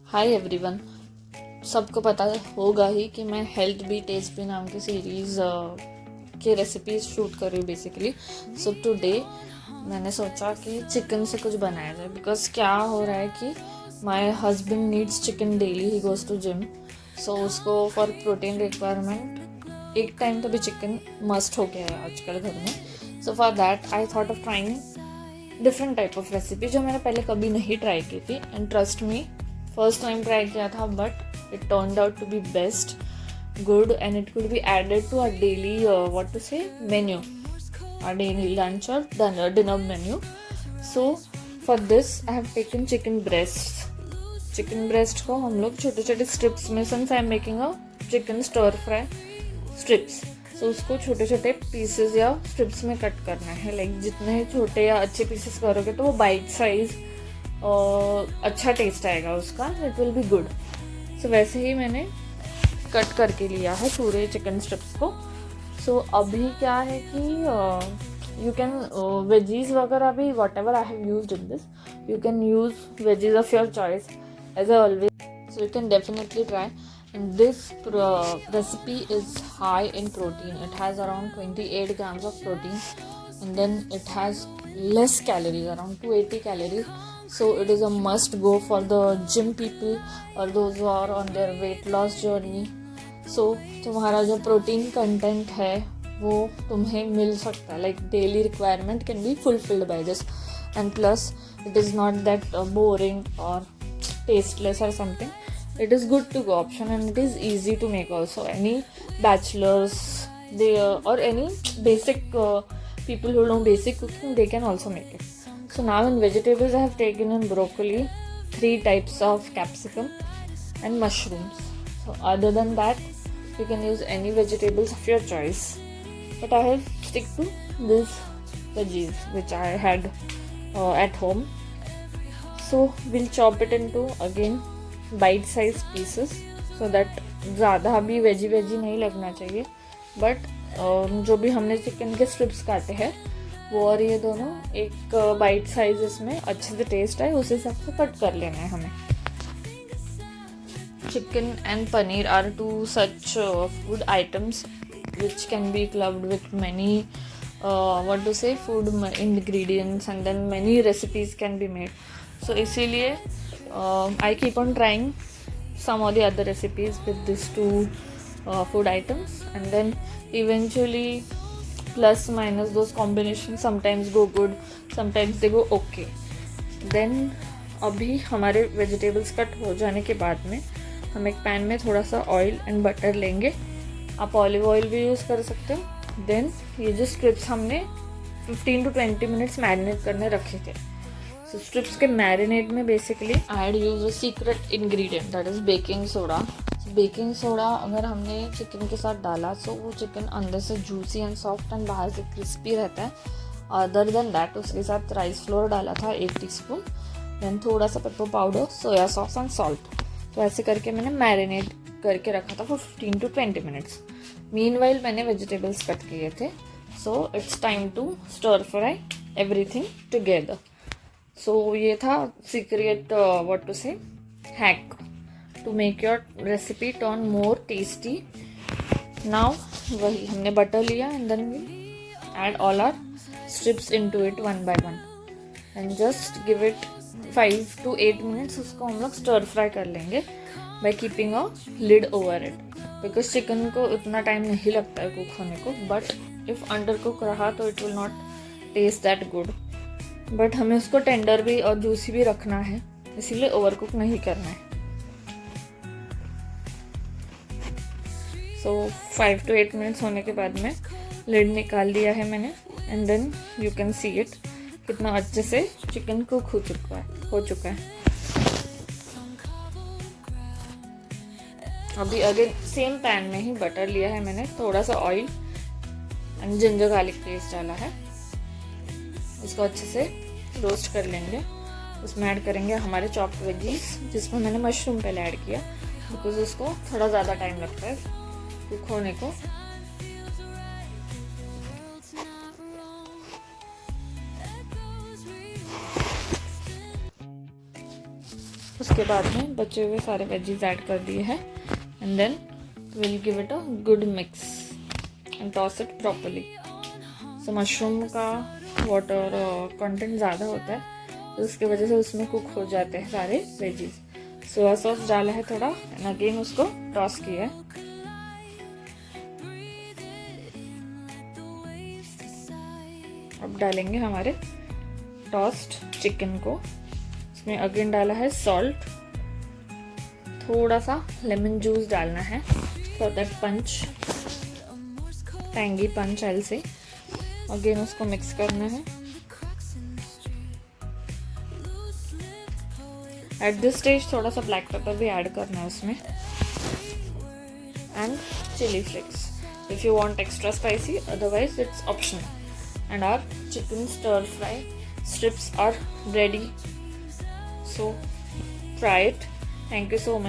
Hi everyone. सबको पता होगा ही कि मैं हेल्थ बी टेस्ट बी नाम की सीरीज़ के रेसिपीज शूट कर रही हूँ बेसिकली। सो टुडे मैंने सोचा कि चिकन से कुछ बनाया जाए, बिकॉज क्या हो रहा है कि my husband needs chicken daily, he goes to gym. So उसको फॉर प्रोटीन रिक्वायरमेंट एक टाइम तो भी चिकन मस्ट हो गया है आजकल घर में। So for that I thought of trying different type of recipe जो मैंने पहले कभी नहीं ट्राई की थी। And trust me, first time try किया था but it turned out to be best good and it could be added to our daily what to say menu, our daily lunch और dinner menu. So for this I have taken chicken breast को हम लोग छोटे छोटे strips में, since I am making a chicken stir fry strips, so उसको छोटे छोटे पीसेस या स्ट्रिप्स में कट करना है. लाइक जितने छोटे या अच्छे पीसेस करोगे तो वो बाइट साइज अच्छा टेस्ट आएगा उसका, इट विल बी गुड. सो वैसे ही मैंने कट करके लिया है पूरे चिकन स्ट्रिप्स को. सो अभी क्या है कि यू कैन वेजीज वगैरह भी, whatever I have used in this, you can use veggies of your choice as always. So you can definitely try. And this recipe is high in protein. It has around 28 grams of protein, and then it has less calories, around 280 calories. So it is a must go for the gym people or those who are on their weight loss journey. So तुम्हारा जो protein content है वो तुम्हें मिल सकता है. Like daily requirement can be fulfilled by this, and plus it is not that boring और tasteless or something. It is good to go option, and it is easy to make also. Any bachelors they or any basic people who know basic cooking, they can also make it. So now in vegetables I have taken in broccoli, 3 types of capsicum and mushrooms. So other than that you can use any vegetables of your choice, but I have stick to this veggies which I had at home. So we'll chop it into again bite size pieces so that ज़्यादा भी veggie नहीं लगना चाहिए. But जो भी हमने chicken के strips काटे हैं वो और ये दोनों एक बाइट साइज इसमें अच्छे से टेस्ट आए उस हिसाब से कट कर लेना है हमें. Chicken and paneer are two such food items which can be clubbed with many what to say food ingredients, and then many recipes can be made. So इसीलिए I keep on trying some of the other recipes with these two food items, and then eventually plus minus those combinations sometimes go good, sometimes they go okay. Then अभी हमारे vegetables cut हो जाने के बाद में हम एक pan में थोड़ा सा ऑयल एंड बटर लेंगे. आप ऑलिव ऑयल भी यूज़ कर सकते हो. देन ये जो स्ट्रिप्स हमने 15 to 20 मिनट्स मैरिनेट करने रखे थे, सो स्ट्रिप्स के मैरिनेट में basically I had use a secret ingredient, that is baking soda. Baking soda अगर हमने चिकन के साथ डाला तो वो चिकन अंदर से जूसी एंड सॉफ्ट एंड बाहर से क्रिस्पी रहता है. अदर देन दैट उसके साथ राइस फ्लोर डाला था 1 टीस्पून, देन थोड़ा सा pepper powder, soya sauce and salt. तो ऐसे करके मैंने मैरिनेट करके रखा था फॉर 15 to 20 मिनट्स. मीनवाइल मैंने वेजिटेबल्स कट किए थे. So it's time to stir fry everything together. So ये था secret what to say hack to make your recipe turn more tasty. Now वही हमने बटर लिया and then we add all our strips into it one by one and just give it 5 to 8 minutes. उसको हम लोग stir fry कर लेंगे by keeping a lid over it, because chicken को इतना टाइम नहीं लगता है कुक होने को. बट इफ़ अंडर कुक रहा तो it will not taste that good. But हमें उसको टेंडर भी और जूसी भी रखना है, इसीलिए ओवर कुक नहीं करना है. सो 5 to 8 मिनट्स होने के बाद में लिड निकाल दिया है मैंने, and then you can see it कितना अच्छे से चिकन कुक हो चुका है. अभी अगेन सेम पैन में ही बटर लिया है मैंने, थोड़ा सा oil and ginger garlic paste डाला है. इसको अच्छे से रोस्ट कर लेंगे. उसमें ऐड करेंगे हमारे चॉप्ड वेजीज, जिसमें मैंने मशरूम पहले ऐड किया बिकॉज उसको थोड़ा ज़्यादा टाइम लगता है कुक होने को. उसको उसके बाद में बचे हुए सारे वेजीज ऐड कर दिए हैं and then will give it a good mix and toss it properly. So mushroom का वाटर कंटेंट ज़्यादा होता है तो उसकी वजह से उसमें कुक हो जाते हैं सारे वेजीज। सोया सॉस डाला है थोड़ा एंड अगेन उसको टॉस किया है। अब डालेंगे हमारे टॉस्ट चिकन को। इसमें अगेन डाला है सॉल्ट, थोड़ा सा लेमन जूस डालना है फॉर दैट पंच, टैंगी पंच आई से। अगेन उसको मिक्स करना है। एट दिस स्टेज थोड़ा सा ब्लैक पेपर भी ऐड करना है उसमें and chilli flakes if you want extra spicy, otherwise it's optional. And our chicken stir fry strips are ready, so try it. Thank you so much.